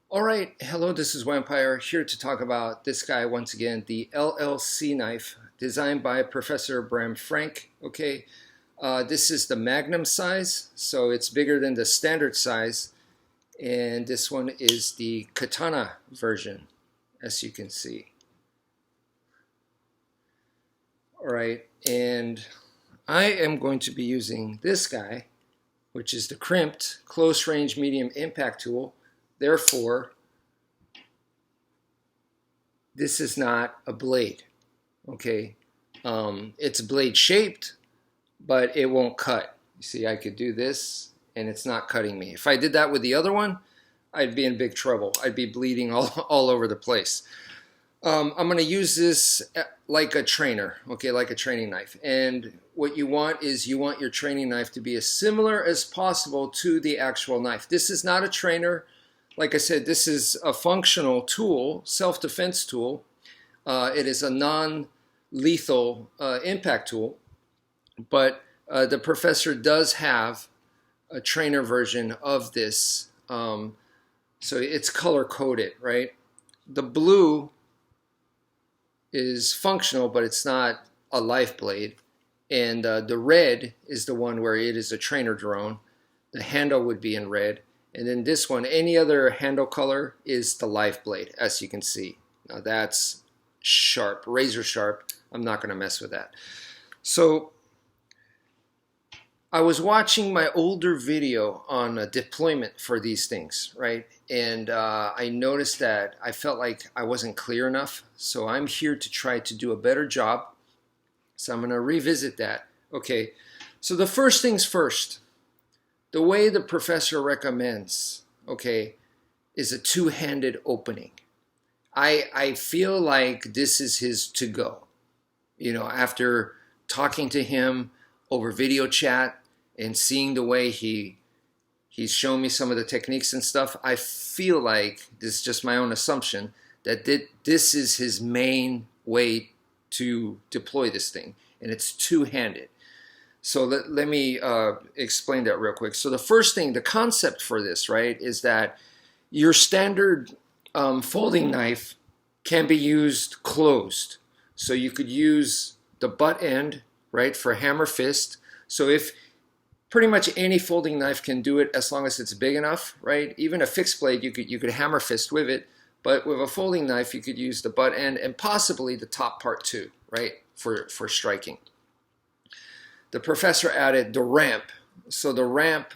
All right, hello, this is Wmpyr here to talk about this guy once again, the LLC knife designed by Professor Bram. Okay, this is the Magnum size, so it's bigger than the standard size, and this one is the Katana version, as you can see. All right, and I am going to be using this guy, which is the crimped close range medium impact tool. Therefore, this is not a blade, okay? It's blade shaped, but it won't cut. You see, I could do this and it's not cutting me. If I did that with the other one, I'd be in big trouble. I'd be bleeding all over the place. I'm going to use this like a trainer, okay, like a training knife. And what you want is you want your training knife to be as similar as possible to the actual knife. This is not a trainer. Like I said, this is a functional tool, self-defense tool. It is a non-lethal impact tool, but the professor does have a trainer version of this. So it's color-coded, right? The blue is functional, but it's not a life blade. And the red is the one where it is a trainer drone. The handle would be in red. And then this one, any other handle color, is the life blade, as you can see. Now that's sharp, razor sharp. I'm not going to mess with that. So I was watching my older video on deployment for these things, right? And I noticed that I felt like I wasn't clear enough. So I'm here to try to do a better job. So I'm going to revisit that. Okay, so the first things first. The way the professor recommends, okay, is a two-handed opening. I feel like this is his to-go. You know, after talking to him over video chat and seeing the way he's shown me some of the techniques and stuff, I feel like, this is just my own assumption, that this is his main way to deploy this thing, and it's two-handed. So let me explain that real quick. So the first thing, the concept for this, right, is that your standard folding knife can be used closed. So you could use the butt end, right, for hammer fist. So if pretty much any folding knife can do it as long as it's big enough, right? Even a fixed blade, you could hammer fist with it. But with a folding knife, you could use the butt end and possibly the top part too, right, for striking. The professor added the ramp. So the ramp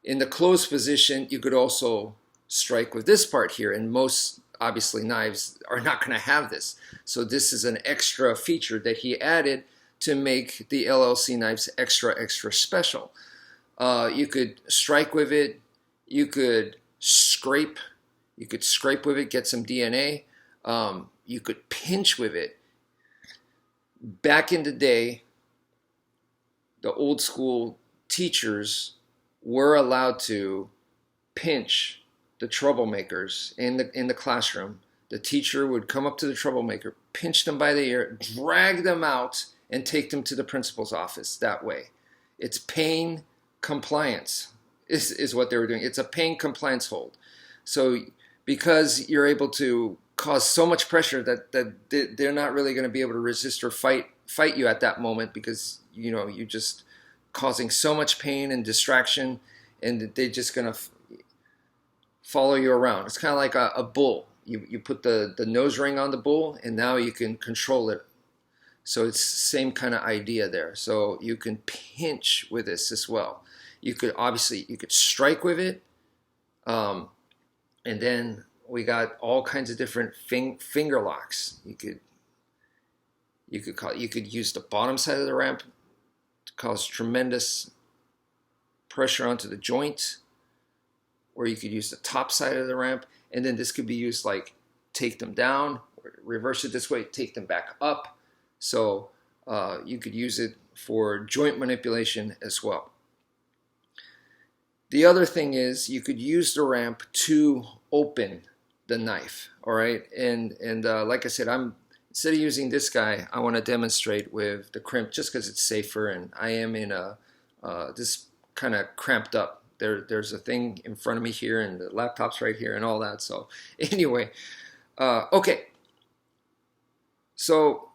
in the closed position, you could also strike with this part here. And most, obviously, knives are not going to have this. So this is an extra feature that he added to make the LLC knives extra special. You could strike with it. You could scrape. You could scrape with it, get some DNA. You could pinch with it. Back in the day, the old school teachers were allowed to pinch the troublemakers in the classroom. The teacher would come up to the troublemaker, pinch them by the ear, drag them out, and take them to the principal's office that way. It's pain compliance is what they were doing. It's a pain compliance hold. So because you're able to cause so much pressure that they're not really going to be able to resist or fight you at that moment, because you're just causing so much pain and distraction, and they're just going to follow you around. It's kind of like a bull. You put the nose ring on the bull, and now you can control it. So it's the same kind of idea there. So you can pinch with this as well. You could strike with it, and then we got all kinds of different finger locks. You could use the bottom side of the ramp to cause tremendous pressure onto the joint, or you could use the top side of the ramp, and then this could be used like take them down, or reverse it this way, take them back up. So you could use it for joint manipulation as well. The other thing is you could use the ramp to open the knife, all right? And like I said, instead of using this guy, I want to demonstrate with the crimp just because it's safer, and I am in this kind of cramped up there's a thing in front of me here, and the laptop's right here, and all that. So anyway, okay. So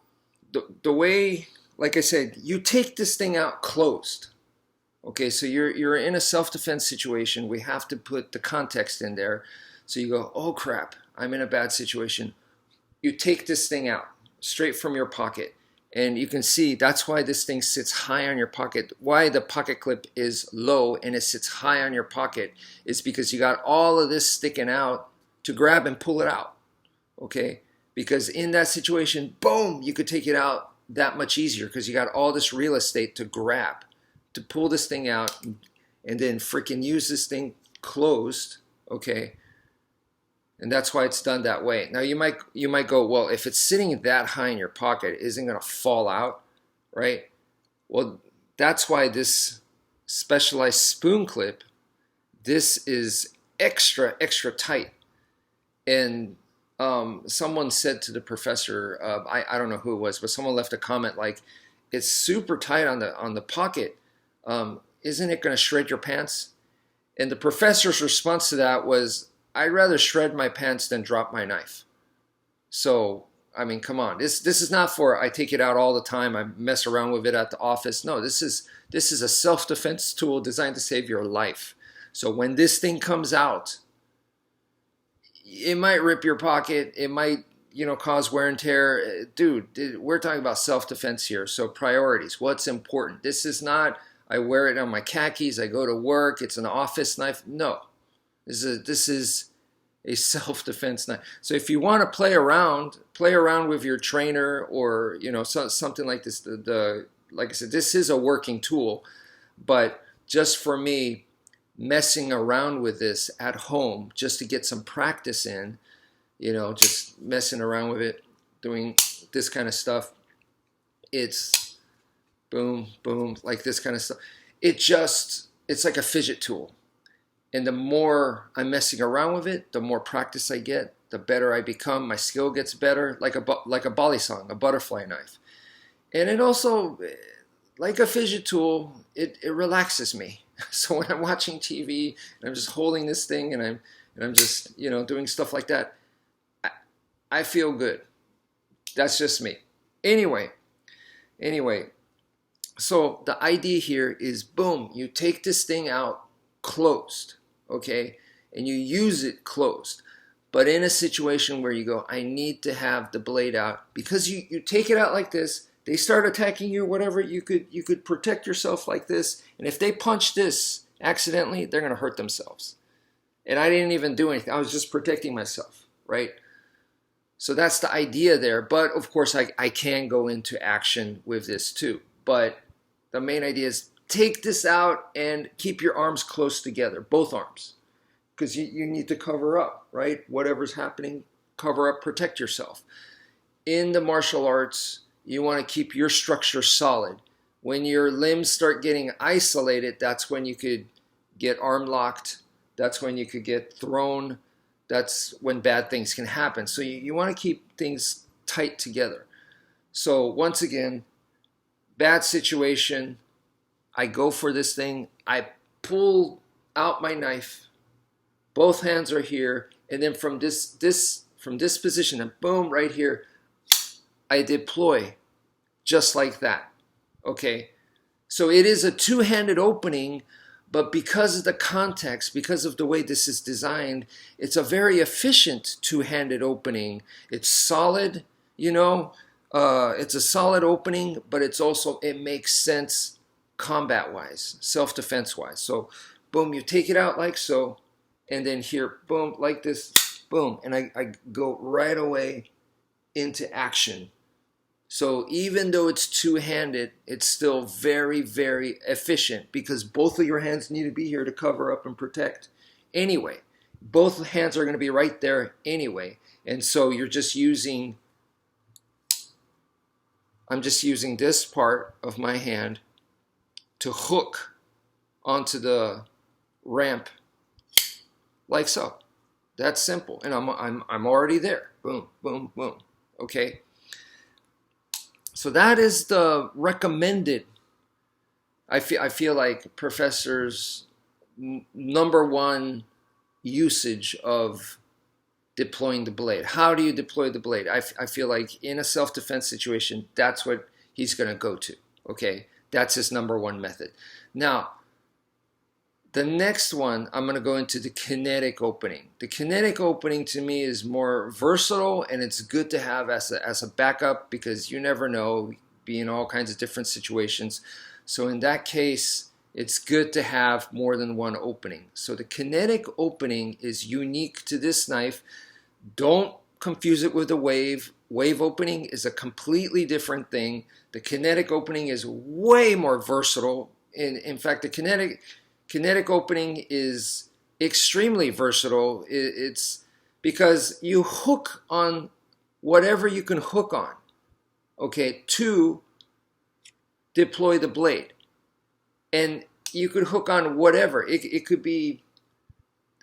the way, like I said, you take this thing out closed. Okay, so you're in a self-defense situation. We have to put the context in there. So you go, oh crap, I'm in a bad situation. You take this thing out straight from your pocket. And you can see that's why this thing sits high on your pocket. Why the pocket clip is low and it sits high on your pocket is because you got all of this sticking out to grab and pull it out. Okay, because in that situation, boom, you could take it out that much easier because you got all this real estate to grab, to pull this thing out and then freaking use this thing closed. Okay, and that's why it's done that way. Now you might go, well, if it's sitting that high in your pocket, it isn't going to fall out, right? Well, that's why this specialized spoon clip, this is extra tight. And someone said to the professor, I don't know who it was, but someone left a comment like, it's super tight on the pocket. Isn't it going to shred your pants? And the professor's response to that was, I'd rather shred my pants than drop my knife. So, I mean, come on. This is not for I take it out all the time. I mess around with it at the office. No, this is a self-defense tool designed to save your life. So when this thing comes out, it might rip your pocket. It might, cause wear and tear. Dude, we're talking about self-defense here. So priorities. What's important? This is not I wear it on my khakis. I go to work. It's an office knife. No. This is a self-defense knife. So if you want to play around with your trainer or something like this. Like I said, this is a working tool, but just for me, messing around with this at home just to get some practice in, just messing around with it, doing this kind of stuff. It's boom, boom, like this kind of stuff. It's like a fidget tool. And the more I'm messing around with it, the more practice I get, the better I become. My skill gets better, like a balisong, a butterfly knife. And it also, like a fidget tool, it relaxes me. So when I'm watching TV and I'm just holding this thing and I'm just doing stuff like that, I feel good. That's just me. Anyway, so the idea here is boom, you take this thing out closed, okay, and you use it closed, but in a situation where you go, I need to have the blade out, because you take it out like this, they start attacking you, whatever, you could protect yourself like this, and if they punch this accidentally, they're going to hurt themselves. And I didn't even do anything. I was just protecting myself, right? So that's the idea there. But of course, I can go into action with this too. But the main idea is take this out and keep your arms close together, both arms, because you need to cover up, right? Whatever's happening, cover up, protect yourself. In the martial arts, you want to keep your structure solid. When your limbs start getting isolated, that's when you could get arm locked. That's when you could get thrown. That's when bad things can happen. So you want to keep things tight together. So once again, bad situation, I go for this thing, I pull out my knife, both hands are here, and then from this position, and boom, right here, I deploy just like that. Okay, so it is a two-handed opening, but because of the context, because of the way this is designed, it's a very efficient two-handed opening. It's solid, it's a solid opening, but it makes sense combat-wise, self-defense-wise. So, boom, you take it out like so, and then here, boom, like this, boom, and I go right away into action. So even though it's two-handed, it's still very, very efficient because both of your hands need to be here to cover up and protect. Anyway, both hands are going to be right there anyway. And so I'm just using this part of my hand to hook onto the ramp like so. That's simple. And I'm already there. Boom, boom, boom. Okay. So that is the recommended. I feel like professors, number one usage of deploying the blade. How do you deploy the blade? I feel like in a self-defense situation, that's what he's going to go to. Okay, that's his number one method. Now, the next one, I'm going to go into the kinetic opening. The kinetic opening to me is more versatile, and it's good to have as a backup, because you never know, be in all kinds of different situations. So in that case, it's good to have more than one opening. So the kinetic opening is unique to this knife. Don't confuse it with a wave. Wave opening is a completely different thing. The kinetic opening is way more versatile. In fact, the kinetic opening is extremely versatile. It's because you hook on whatever you can hook on, okay, to deploy the blade. And you could hook on whatever. It could be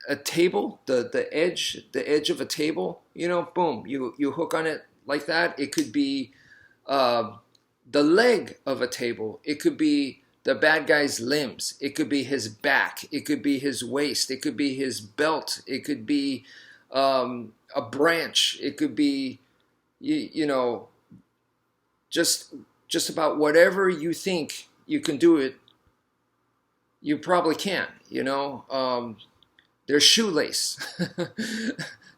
a table, the edge of a table, you know, boom, you hook on it like that. It could be the leg of a table. It could be the bad guy's limbs. It could be his back. It could be his waist. It could be his belt. It could be a branch. It could be, you know, just about whatever you think you can do it, you probably can, you know. Their shoelace,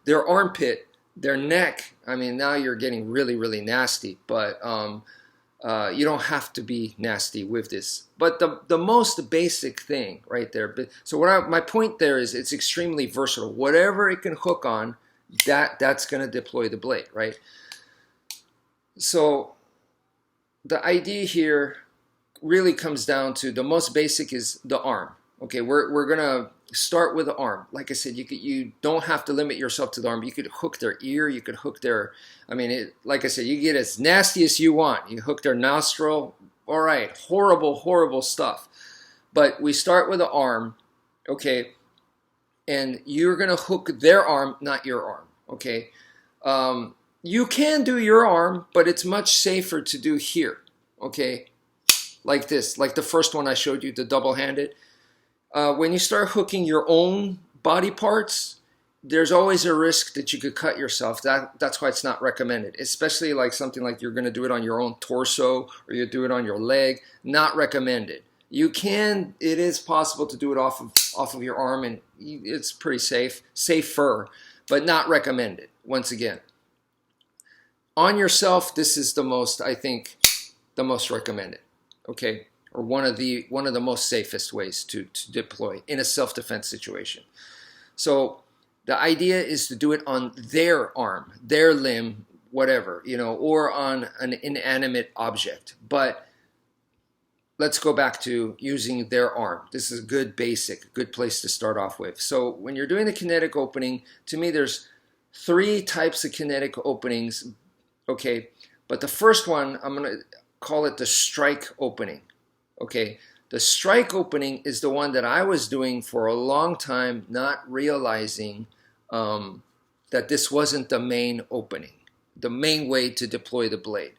their armpit, their neck. I mean, now you're getting really, really nasty, but you don't have to be nasty with this. But the most basic thing right there. So my point there is it's extremely versatile. Whatever it can hook on, that's going to deploy the blade, right? So the idea here really comes down to the most basic is the arm. Okay, we're going to start with the arm. Like I said, you don't have to limit yourself to the arm. You could hook their ear. You could hook their, I mean, like I said, you get as nasty as you want. You hook their nostril. All right, horrible, horrible stuff. But we start with the arm, okay, and you're going to hook their arm, not your arm, okay? You can do your arm, but it's much safer to do here, okay? Like this, like the first one I showed you, the double-handed. When you start hooking your own body parts, there's always a risk that you could cut yourself. That's why it's not recommended, especially like something like you're going to do it on your own torso or you do it on your leg. Not recommended. You can, it is possible to do it off of your arm, and it's pretty safer, but not recommended. Once again, on yourself, this is the most, I think, the most recommended. Okay. Or one of the most safest ways to deploy in a self-defense situation. So the idea is to do it on their arm, their limb, whatever, you know, or on an inanimate object. But let's go back to using their arm. This is a good basic, good place to start off with. So when you're doing the kinetic opening, to me there's 3 types of kinetic openings, okay? But the first one, I'm going to call it the strike opening. Okay, the strike opening is the one that I was doing for a long time, not realizing that this wasn't the main opening, the main way to deploy the blade.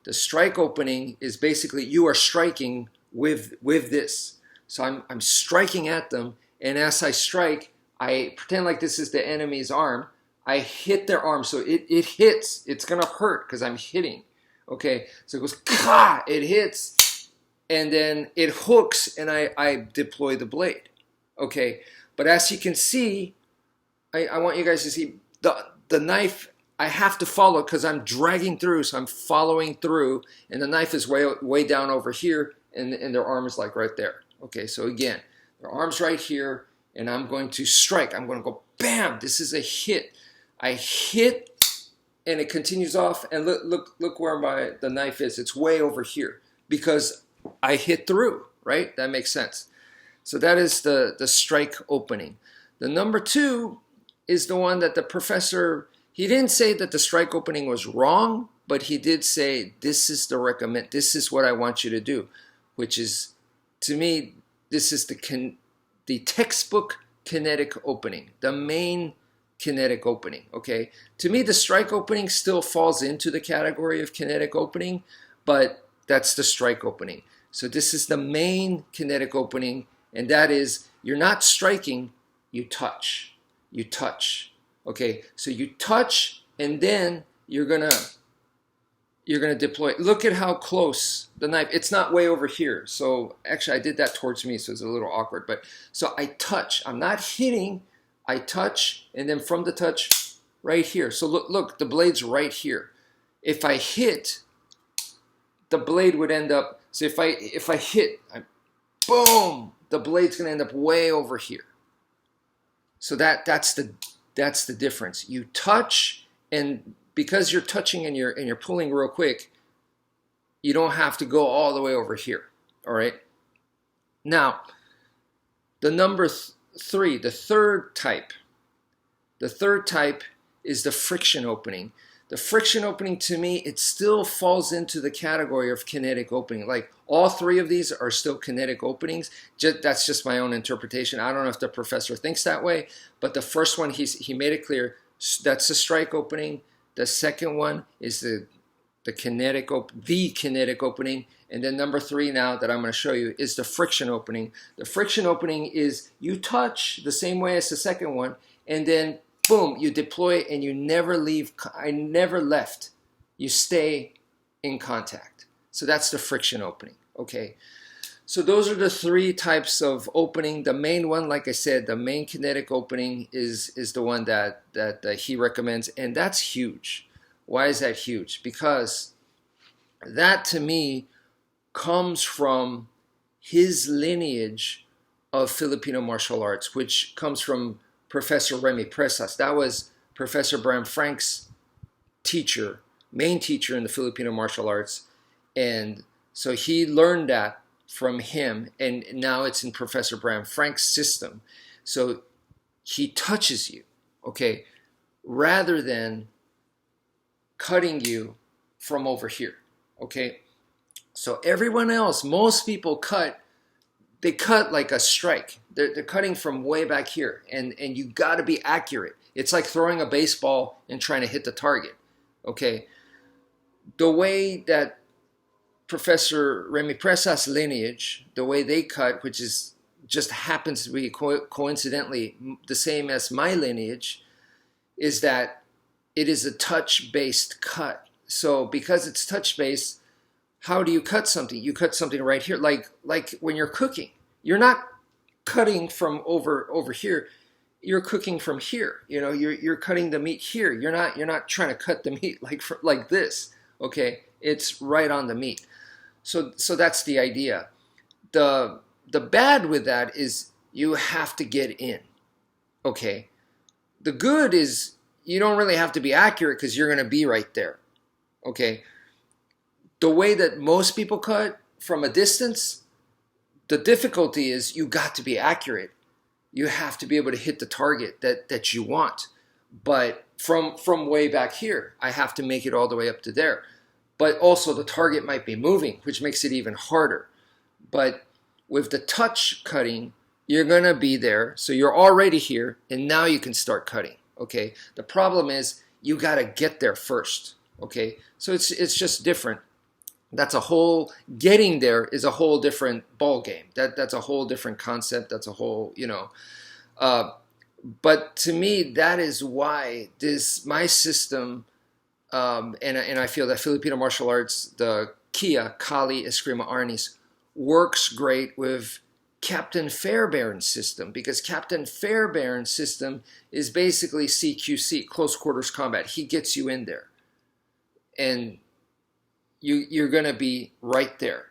The strike opening is basically you are striking with this. So I'm striking at them, and as I strike, I pretend like this is the enemy's arm. I hit their arm, so it hits. It's gonna hurt because I'm hitting. Okay, so it goes, ka! It hits. And then it hooks, and I deploy the blade. Okay, but as you can see, I want you guys to see the knife. I have to follow because I'm dragging through, so I'm following through, and the knife is way down over here, and their arm is like right there. Okay, so again, their arm's right here, and I'm going to strike. I'm going to go bam. This is a hit. I hit, and it continues off, and look where the knife is. It's way over here because I hit through, right? That makes sense. So that is the strike opening. The number 2 is the one that the professor, he didn't say that the strike opening was wrong, but he did say, this is what I want you to do, which is, to me, this is the textbook kinetic opening, the main kinetic opening, okay? To me, the strike opening still falls into the category of kinetic opening, but that's the strike opening. So this is the main kinetic opening, and that is you're not striking, you touch. You touch. Okay, so you touch, and then you're gonna deploy. Look at how close the knife, it's not way over here. So actually I did that towards me, so it's a little awkward. But so I touch, I'm not hitting, I touch, and then from the touch right here. So look, the blade's right here. If I hit, the blade would end up, so if I hit, boom, the blade's gonna end up way over here. So that's the difference. You touch, and because you're touching and you're pulling real quick, you don't have to go all the way over here. All right. Now, the number 3, the third type. The third type is the friction opening. The friction opening, to me, it still falls into the category of kinetic opening. Like, all 3 of these are still kinetic openings. That's just my own interpretation. I don't know if the professor thinks that way, but the first one, he made it clear, that's the strike opening. The second one is the kinetic opening, and then number 3 now that I'm going to show you is the friction opening. The friction opening is you touch the same way as the second one, and then boom, you deploy, and you never leave. I never left. You stay in contact. So that's the friction opening. Okay. So those are the 3 types of opening. The main one, like I said, the main kinetic opening is the one that he recommends, and that's huge. Why is that huge? Because that, to me, comes from his lineage of Filipino martial arts, which comes from Professor Remy Presas. That was Professor Bram Frank's teacher, main teacher in the Filipino martial arts, and so he learned that from him, and now it's in Professor Bram Frank's system. So he touches you, okay, rather than cutting you from over here, okay? So everyone else, most people they cut like a strike. They're cutting from way back here, and you got to be accurate. It's like throwing a baseball and trying to hit the target, okay? The way that Professor Remy Presas' lineage, the way they cut, which is just happens to be coincidentally the same as my lineage, is that it is a touch-based cut. So because it's touch-based, how do you cut something? You cut something right here, like when you're cooking. You're not cutting from over here. You're cooking from here. You know, you're cutting the meat here. You're not trying to cut the meat like this. Okay, it's right on the meat. So that's the idea. The bad with that is you have to get in. Okay. The good is you don't really have to be accurate because you're going to be right there. Okay. The way that most people cut from a distance, the difficulty is you got to be accurate. You have to be able to hit the target that you want. But from way back here, I have to make it all the way up to there. But also the target might be moving, which makes it even harder. But with the touch cutting, you're going to be there. So you're already here, and now you can start cutting. Okay. The problem is you got to get there first. Okay. So it's just different. That's a whole, getting there is a whole different ball game. That's a whole different concept. That's a whole, but to me, that is why my system, and I feel that Filipino martial arts, the Kia, Kali, Escrima, Arnis, works great with Captain Fairbairn's system, because Captain Fairbairn's system is basically CQC, close quarters combat. He gets you in there, and you're going to be right there.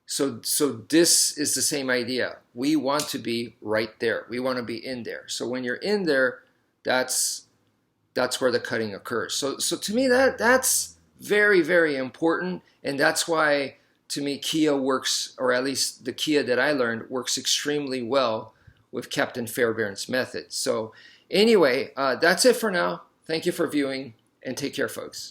So this is the same idea. We want to be right there. We want to be in there. So when you're in there, that's where the cutting occurs. So to me, that's very, very important, and that's why, to me, Kia works, or at least the Kia that I learned, works extremely well with Captain Fairbairn's method. So anyway, that's it for now. Thank you for viewing, and take care, folks.